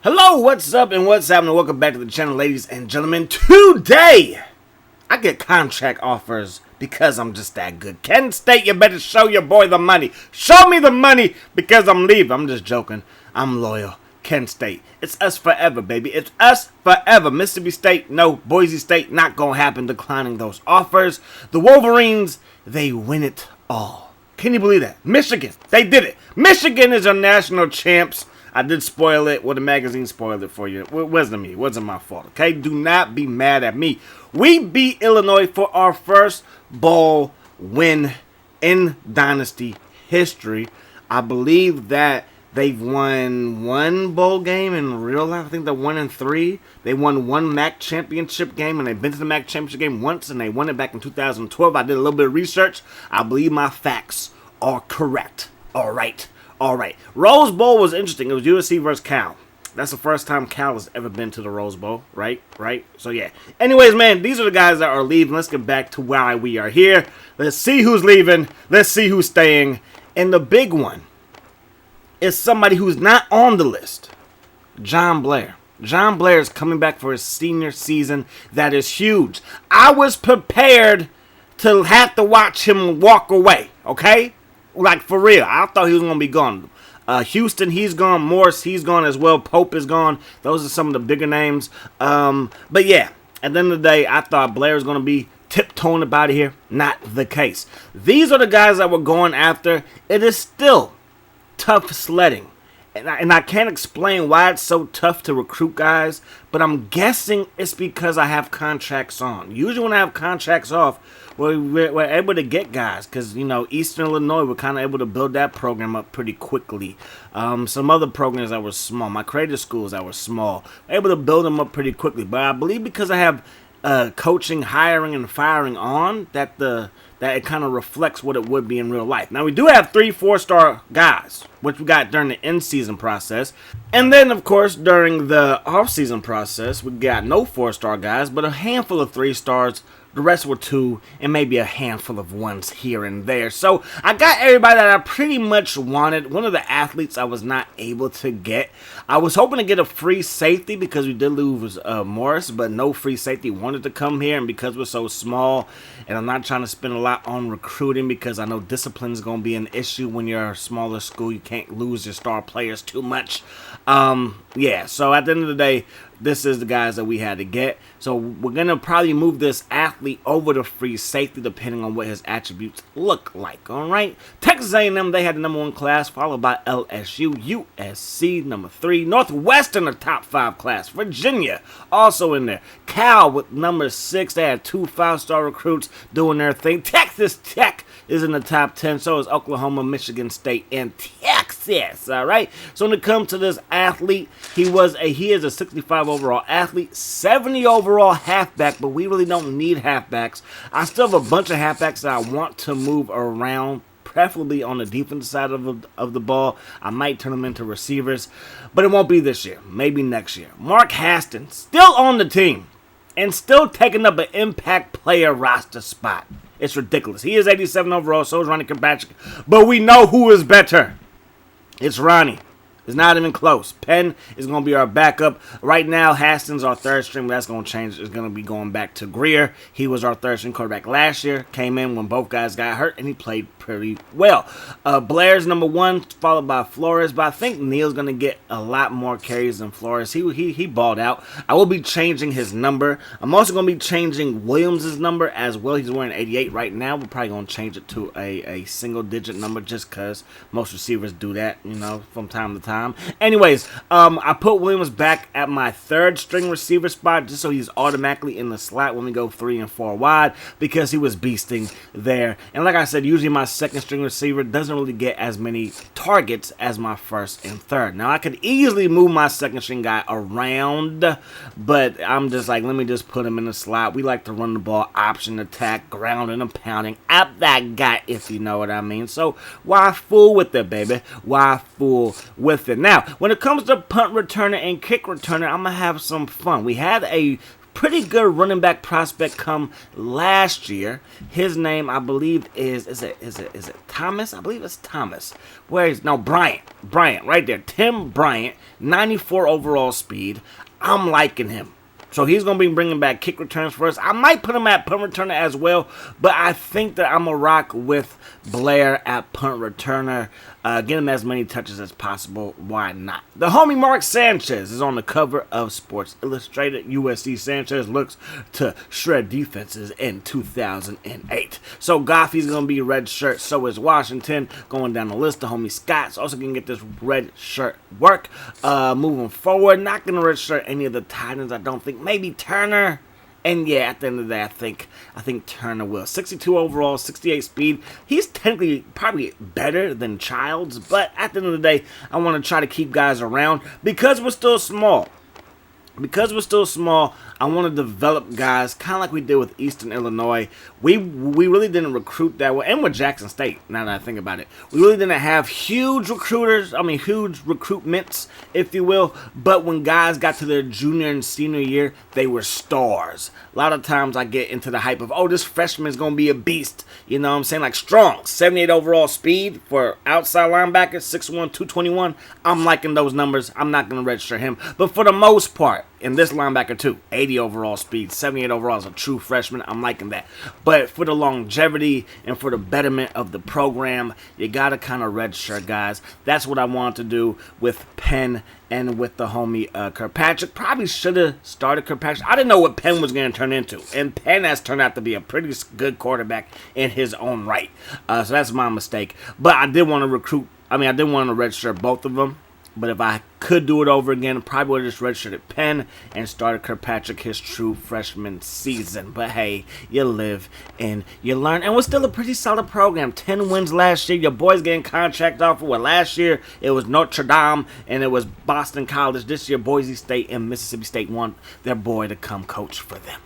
Hello, what's up and what's happening? Welcome back to the channel, ladies and gentlemen. Today, I get contract offers because I'm just that good. Kent State, you better show your boy the money. Show me the money because I'm leaving. I'm just joking. I'm loyal. Kent State. It's us forever, baby. It's us forever. Mississippi State, no. Boise State, not going to happen. Declining those offers. The Wolverines, they win it all. Can you believe that? Michigan, they did it. Michigan is our national champs. I did spoil it. Well, the magazine spoiled it for you. It wasn't me. It wasn't my fault, okay? Do not be mad at me. We beat Illinois for our first bowl win in Dynasty history. I believe that they've won one bowl game in real life. I think they're 1-3. They won one MAC championship game, and they've been to the MAC championship game once, and they won it back in 2012. I did a little bit of research. I believe my facts are correct. All right. Rose Bowl was interesting. It was USC versus Cal. That's the first time Cal has ever been to the Rose Bowl, right? So, yeah. Anyways, man, these are the guys that are leaving. Let's get back to why we are here. Let's see who's leaving. Let's see who's staying. And the big one is somebody who's not on the list. John Blair. John Blair is coming back for his senior season. That is huge. I was prepared to have to watch him walk away, okay? Like, for real. I thought he was going to be gone. Houston, he's gone. Morris, he's gone as well. Pope is gone. Those are some of the bigger names. But, yeah, at the end of the day, I thought Blair was going to be tiptoeing about here. Not the case. These are the guys that we're going after. It is still tough sledding. And I can't explain why it's so tough to recruit guys, but I'm guessing it's because I have contracts on. Usually when I have contracts off, we're able to get guys because, you know, Eastern Illinois, we're kind of able to build that program up pretty quickly. Some other programs that were small, my creative schools that were small, able to build them up pretty quickly. But I believe because I have coaching, hiring, and firing on, that it kind of reflects what it would be in real life. Now, we do have 3 4-star guys, which we got during the in-season process. And then, of course, during the off-season process, we got no 4-star guys, but a handful of 3 stars. The rest were 2, and maybe a handful of 1s here and there. So I got everybody that I pretty much wanted. One of the athletes I was not able to get. I was hoping to get a free safety because we did lose Morris, but no free safety wanted to come here. And because we're so small, and I'm not trying to spend a lot on recruiting because I know discipline is going to be an issue when you're a smaller school. You can't lose your star players too much. Yeah, so at the end of the day, this is the guys that we had to get. So we're going to probably move this athlete over to free safety depending on what his attributes look like, all right? Texas A&M, they had the number 1 class, followed by LSU, USC, number 3, Northwestern, the top 5 class, Virginia, also in there. Cal with number 6, they had 2 5-star recruits doing their thing. Texas Tech is in the top 10, so is Oklahoma, Michigan State, and Texas, all right? So when it comes to this athlete, he is a 65 overall athlete, 70 overall halfback, but we really don't need halfbacks. I still have a bunch of halfbacks that I want to move around, preferably on the defensive side of the ball. I might turn them into receivers, but it won't be this year, maybe next year. Mark Haston, still on the team, and still taking up an impact player roster spot. It's ridiculous. He is 87 overall, so is Ronnie Kirkpatrick. But we know who is better. It's Ronnie. It's not even close. Penn is going to be our backup. Right now, Haston's our 3rd string. That's going to change. It's going to be going back to Greer. He was our 3rd string quarterback last year. Came in when both guys got hurt, and he played pretty well. Blair's number 1, followed by Flores. But I think Neal's going to get a lot more carries than Flores. He balled out. I will be changing his number. I'm also going to be changing Williams' number as well. He's wearing 88 right now. We're probably going to change it to a single-digit number just because most receivers do that, you know, from time to time. Anyways, I put Williams back at my 3rd string receiver spot just so he's automatically in the slot when we go 3 and 4 wide because he was beasting there. And like I said, usually my 2nd string receiver doesn't really get as many targets as my 1st and 3rd. Now, I could easily move my 2nd string guy around, but I'm just like, let me just put him in the slot. We like to run the ball, option attack, grounding and pounding at that guy, if you know what I mean. So why fool with it, baby? Why fool with it? Now, when it comes to punt returner and kick returner, I'm going to have some fun. We had a pretty good running back prospect come last year. His name, I believe, is it Thomas? I believe it's Thomas. Bryant. Bryant, right there. Tim Bryant, 94 overall speed. I'm liking him. So he's going to be bringing back kick returns for us. I might put him at punt returner as well, but I think that I'm going to rock with Blair at punt returner. Get him as many touches as possible. Why not? The homie Mark Sanchez is on the cover of Sports Illustrated. USC Sanchez looks to shred defenses in 2008. So Goffey's going to be red shirt. So is Washington. Going down the list, the homie Scott's also going to get this red shirt work. Moving forward, not going to red shirt any of the Titans, I don't think. Maybe Turner. And yeah, at the end of the day, I think Turner will. 62 overall, 68 speed. He's technically probably better than Childs, but at the end of the day, I want to try to keep guys around because we're still small. I want to develop guys kind of like we did with Eastern Illinois. We really didn't recruit that well, and with Jackson State, now that I think about it. We really didn't have huge recruitments, if you will, but when guys got to their junior and senior year, they were stars. A lot of times I get into the hype of, oh, this freshman is going to be a beast. You know what I'm saying? Like strong, 78 overall speed for outside linebacker, 6'1", 221. I'm liking those numbers. I'm not going to register him. But for the most part, and this linebacker too, 80 overall speed, 78 overall as a true freshman. I'm liking that. But for the longevity and for the betterment of the program, you got to kind of redshirt guys. That's what I wanted to do with Penn and with the homie Kirkpatrick. Probably should have started Kirkpatrick. I didn't know what Penn was going to turn into. And Penn has turned out to be a pretty good quarterback in his own right. So that's my mistake. But I did want to redshirt both of them. But if I could do it over again, probably would have just redshirted Penn and started Kirkpatrick his true freshman season. But hey, you live and you learn. And we're still a pretty solid program. 10 wins last year. Your boys getting contract offer. Well, last year it was Notre Dame and it was Boston College. This year Boise State and Mississippi State want their boy to come coach for them.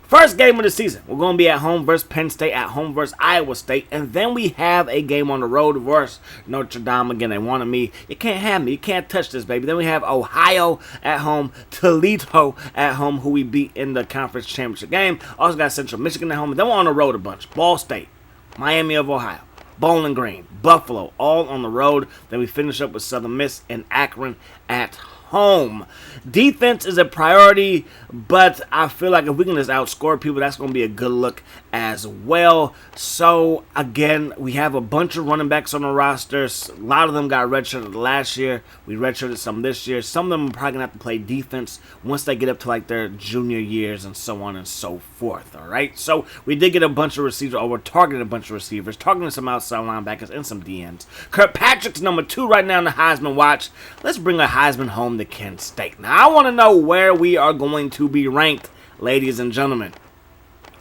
First game of the season, we're going to be at home versus Penn State, at home versus Iowa State, and then we have a game on the road versus Notre Dame. Again, they wanted me. You can't have me. You can't touch this, baby. Then we have Ohio at home, Toledo at home, who we beat in the conference championship game. Also got Central Michigan at home, and then we're on the road a bunch. Ball State, Miami of Ohio, Bowling Green, Buffalo, all on the road. Then we finish up with Southern Miss and Akron at home. Defense is a priority, but I feel like if we can just outscore people, that's going to be a good look as well. So again, we have a bunch of running backs on the rosters. A lot of them got redshirted last year. We redshirted some this year. Some of them are probably going to have to play defense once they get up to like their junior years and so on and so forth. All right. So we did get a bunch of receivers, or we're targeting a bunch of receivers, targeting some outside linebackers and some DNs. Kirkpatrick's number 2 right now in the Heisman watch. Let's bring a Heisman home to Kent State. Now, I want to know where we are going to be ranked, ladies and gentlemen.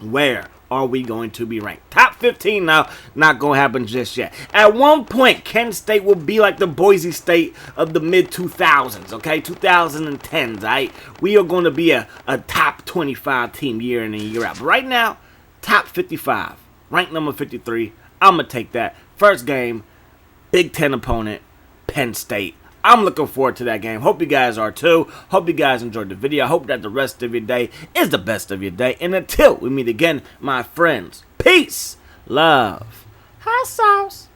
Where are we going to be ranked? Top 15 now, not going to happen just yet. At one point, Kent State will be like the Boise State of the mid-2000s, okay? 2010s, all right? We are going to be a top 25 team year in and year out. But right now, top 55, ranked number 53. I'm going to take that. First game, Big Ten opponent, Penn State. I'm looking forward to that game. Hope you guys are too. Hope you guys enjoyed the video. I hope that the rest of your day is the best of your day. And until we meet again, my friends, peace, love, hot sauce.